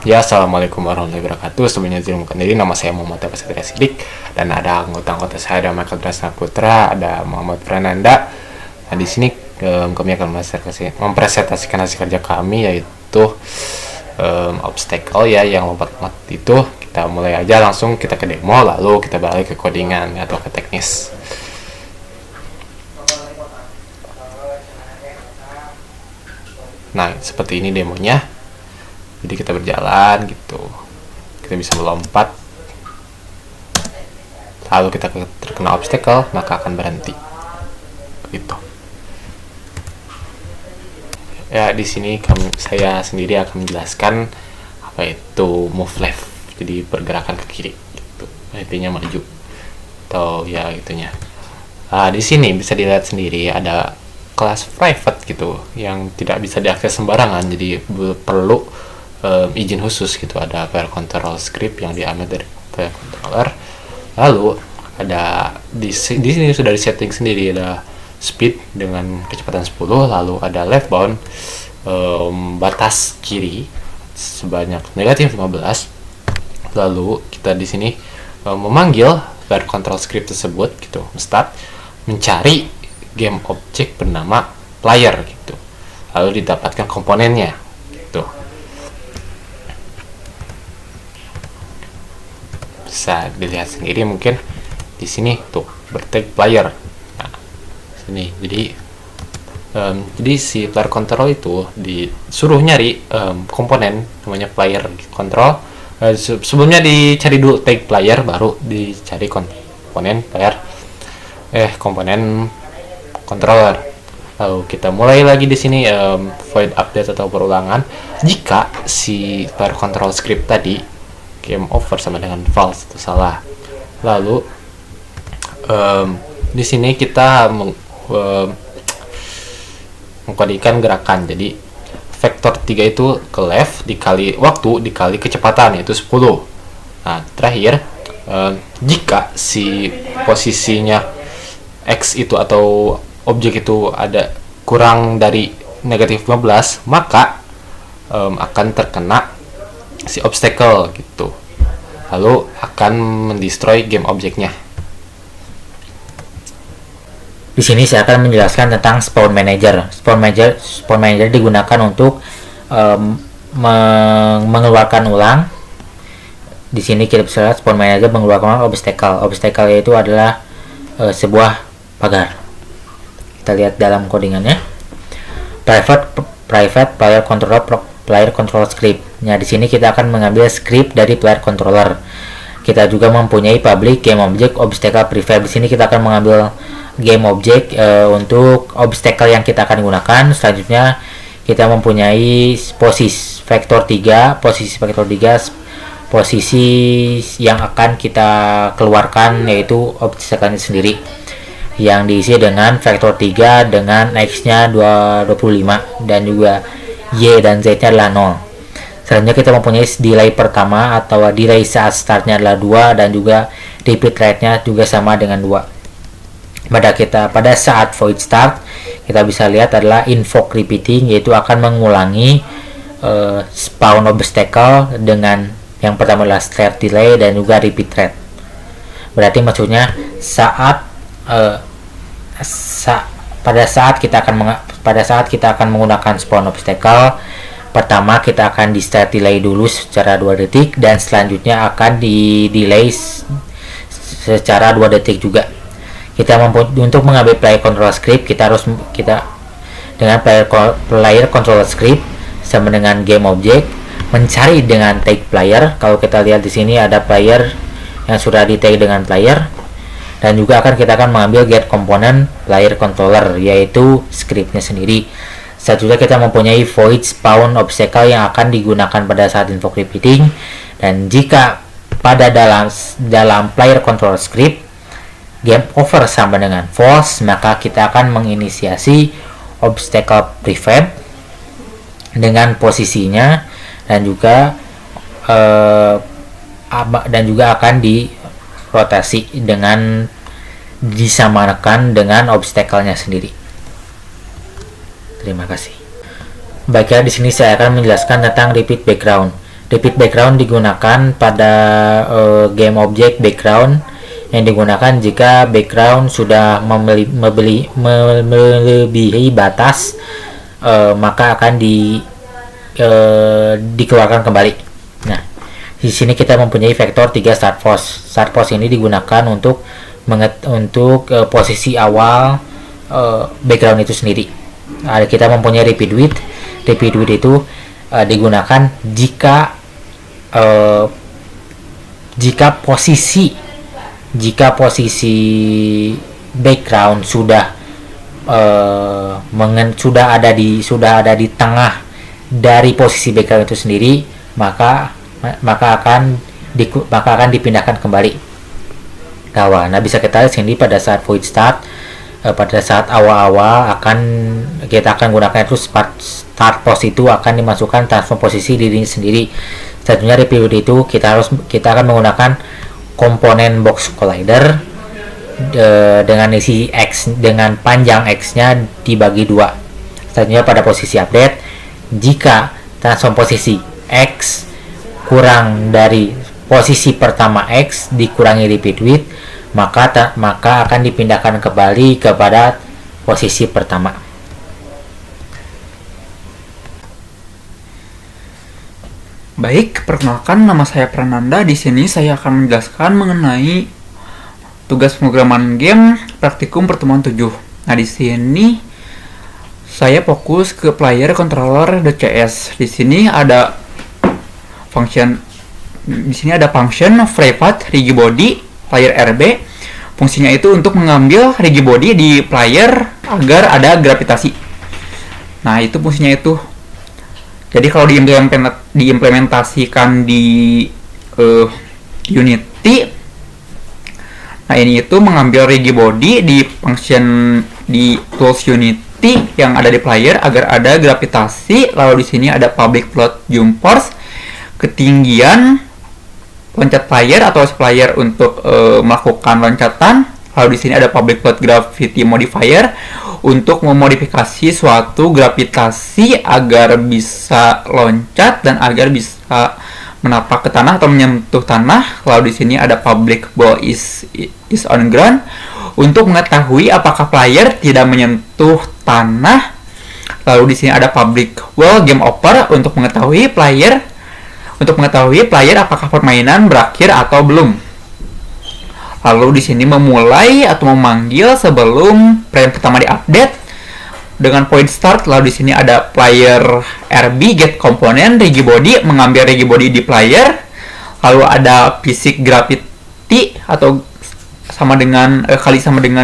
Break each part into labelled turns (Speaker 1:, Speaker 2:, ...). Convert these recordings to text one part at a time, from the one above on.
Speaker 1: Ya, assalamualaikum warahmatullahi wabarakatuh. Sebelumnya izin memperkenalkan diri, nama saya Muhammad Satria Sidik dan ada anggota-anggota saya, ada Michael Drasna Putra, ada Muhammad Prananda. Nah, di sini kami akan mempresentasikan hasil kerja kami, yaitu obstacle ya, yang lompat-lompat itu. Kita mulai aja, langsung kita ke demo, lalu kita balik ke codingan atau ke teknis. Nah, seperti ini demonya. Jadi kita berjalan gitu, kita bisa melompat, lalu kita terkena obstacle maka akan berhenti gitu ya. Di sini saya sendiri akan menjelaskan apa itu move left, jadi pergerakan ke kiri gitu, intinya maju atau ya gitunya. Di sini bisa dilihat sendiri ada kelas private gitu yang tidak bisa diakses sembarangan, jadi perlu izin khusus gitu. Ada player control script yang diambil dari player controller. Lalu ada di sini sudah disetting sendiri, ada speed dengan kecepatan 10, lalu ada left bound batas kiri sebanyak negatif 15. Lalu kita di sini memanggil player control script tersebut gitu, start mencari game object bernama player gitu, lalu didapatkan komponennya gitu. Bisa dilihat sendiri mungkin di sini tuh bertag player. Nah, sini jadi si player control itu disuruh nyari komponen namanya player control. Sebelumnya dicari dulu tag player, baru dicari komponen controller. Lalu kita mulai lagi di sini void update atau perulangan. Jika si player control script tadi game over sama dengan false itu salah. Lalu di sini kita mengkodikan gerakan. Jadi vektor 3 itu ke left dikali waktu dikali kecepatan, yaitu 10. Nah, terakhir jika si posisinya X itu atau objek itu ada kurang dari negatif 15, maka akan terkena si obstacle gitu, lalu akan mendestroy game objeknya.
Speaker 2: Di sini saya akan menjelaskan tentang spawn manager. Spawn manager digunakan untuk mengeluarkan ulang. Di sini kita bisa lihat spawn manager mengeluarkan obstacle. Obstacle itu adalah sebuah pagar. Kita lihat dalam codingannya. Private player control script. Nah, di sini kita akan mengambil script dari player controller. Kita juga mempunyai public game object obstacle prefab. Di sini kita akan mengambil game object untuk obstacle yang kita akan gunakan. Selanjutnya kita mempunyai posisi vektor 3, posisi yang akan kita keluarkan, yaitu obstacle sendiri yang diisi dengan vektor 3 dengan x-nya 25 dan juga y dan z-nya adalah 0. Selanjutnya kita mempunyai delay pertama atau delay saat startnya adalah 2 dan juga repeat rate-nya juga sama dengan 2. Pada saat void start kita bisa lihat adalah invoke repeating, yaitu akan mengulangi spawn obstacle dengan yang pertama adalah start delay dan juga repeat rate. Berarti maksudnya pada saat kita akan menggunakan spawn obstacle, pertama kita akan di start delay dulu secara 2 detik dan selanjutnya akan di delay secara 2 detik juga. Untuk mengambil player control script kita dengan player control script sama dengan game object mencari dengan tag player. Kalau kita lihat di sini ada player yang sudah di tag dengan player, dan juga kita akan mengambil get komponen player controller, yaitu scriptnya sendiri. Selanjutnya kita mempunyai void spawn obstacle yang akan digunakan pada saat invoke repeating, dan jika pada dalam player control script game over sama dengan false, maka kita akan menginisiasi obstacle prefab dengan posisinya dan juga akan dirotasi dengan disamakan dengan obstacle-nya sendiri. Terima kasih. Baiklah, di sini saya akan menjelaskan tentang repeat background. Repeat background digunakan pada game object background yang digunakan jika background sudah melebihi batas, maka akan dikeluarkan kembali. Nah, di sini kita mempunyai vektor 3 start pose. Start pose ini digunakan untuk posisi awal background itu sendiri. Kita mempunyai repeat width. Repeat width itu digunakan jika posisi background sudah ada di tengah dari posisi background itu sendiri, maka akan dipindahkan kembali ke awal. Nah, bisa kita lihat sini pada saat void start, pada saat awal-awal kita akan gunakan itu start pose itu akan dimasukkan transform posisi dirinya sendiri. Selanjutnya di periode itu kita akan menggunakan komponen box collider dengan isi X, dengan panjang X-nya dibagi 2. Selanjutnya pada posisi update, jika transform posisi X kurang dari posisi pertama X dikurangi repeat width, maka akan dipindahkan kembali kepada posisi pertama.
Speaker 3: Baik, perkenalkan, nama saya Prananda. Di sini saya akan menjelaskan mengenai tugas pemrograman game praktikum pertemuan 7. Nah, di sini saya fokus ke player controller.cs. Di sini ada function private rigibody player RB. Fungsinya itu untuk mengambil rigibody di player agar ada gravitasi. Nah, itu fungsinya itu. Jadi kalau diimplementasikan di Unity, nah ini itu mengambil rigibody di function di tools Unity yang ada di player agar ada gravitasi. Lalu di sini ada public float jump force, ketinggian loncat player atau player untuk melakukan loncatan. Lalu di sini ada public float gravity modifier untuk memodifikasi suatu gravitasi agar bisa loncat dan agar bisa menapak ke tanah atau menyentuh tanah. Lalu di sini ada public ball is on ground untuk mengetahui apakah player tidak menyentuh tanah. Lalu di sini ada public wall game over untuk mengetahui player apakah permainan berakhir atau belum. Lalu di sini memulai atau memanggil sebelum frame pertama diupdate dengan point start. Lalu di sini ada player RB get component rigibody, mengambil rigibody di player. Lalu ada physics gravity atau sama dengan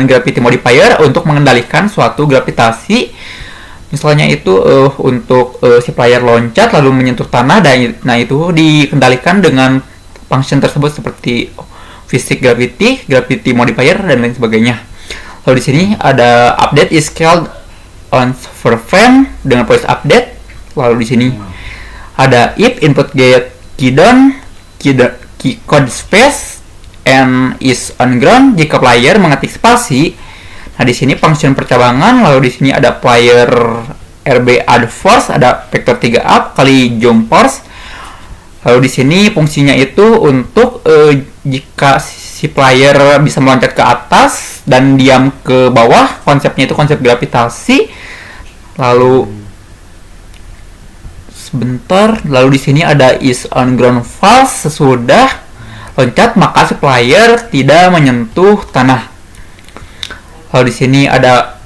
Speaker 3: gravity modifier untuk mengendalikan suatu gravitasi. Misalnya itu untuk si player loncat lalu menyentuh tanah, dan nah itu dikendalikan dengan function tersebut seperti physics gravity modifier dan lain sebagainya. Lalu di sini ada update is scaled on per frame dengan voice update. Lalu di sini ada if input get key code space and is on ground jika player mengetik spasi. Nah, di sini function percabangan. Lalu di sini ada player RB add force, ada vektor 3 up kali jump force. Lalu di sini fungsinya itu untuk jika si player bisa meloncat ke atas dan diam ke bawah, konsepnya itu konsep gravitasi. Lalu sebentar, lalu di sini ada is on ground false, sesudah loncat maka si player tidak menyentuh tanah. Lalu di sini ada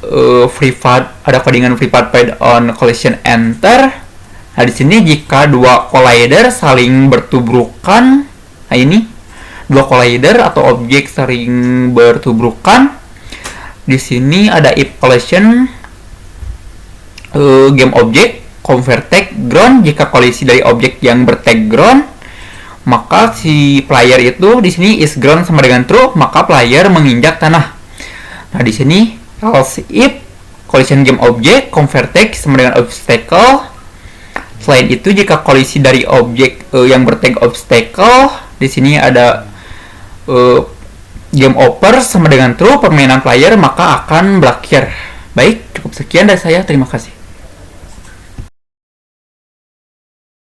Speaker 3: codingan free path paid on collision enter. Nah, di sini jika dua collider saling bertubrukan, nah ini dua collider atau objek saling bertubrukan. Di sini ada if collision game object convert tag ground, jika kolisi dari objek yang bertag ground, maka si player itu di sini is ground sama dengan true, maka player menginjak tanah. Nah, di sini else if collision game object convert tag sama dengan obstacle. Selain itu, jika kolisi dari objek yang bertag obstacle, di sini ada game over sama dengan true, permainan player maka akan berakhir. Baik, cukup sekian dari saya. Terima kasih.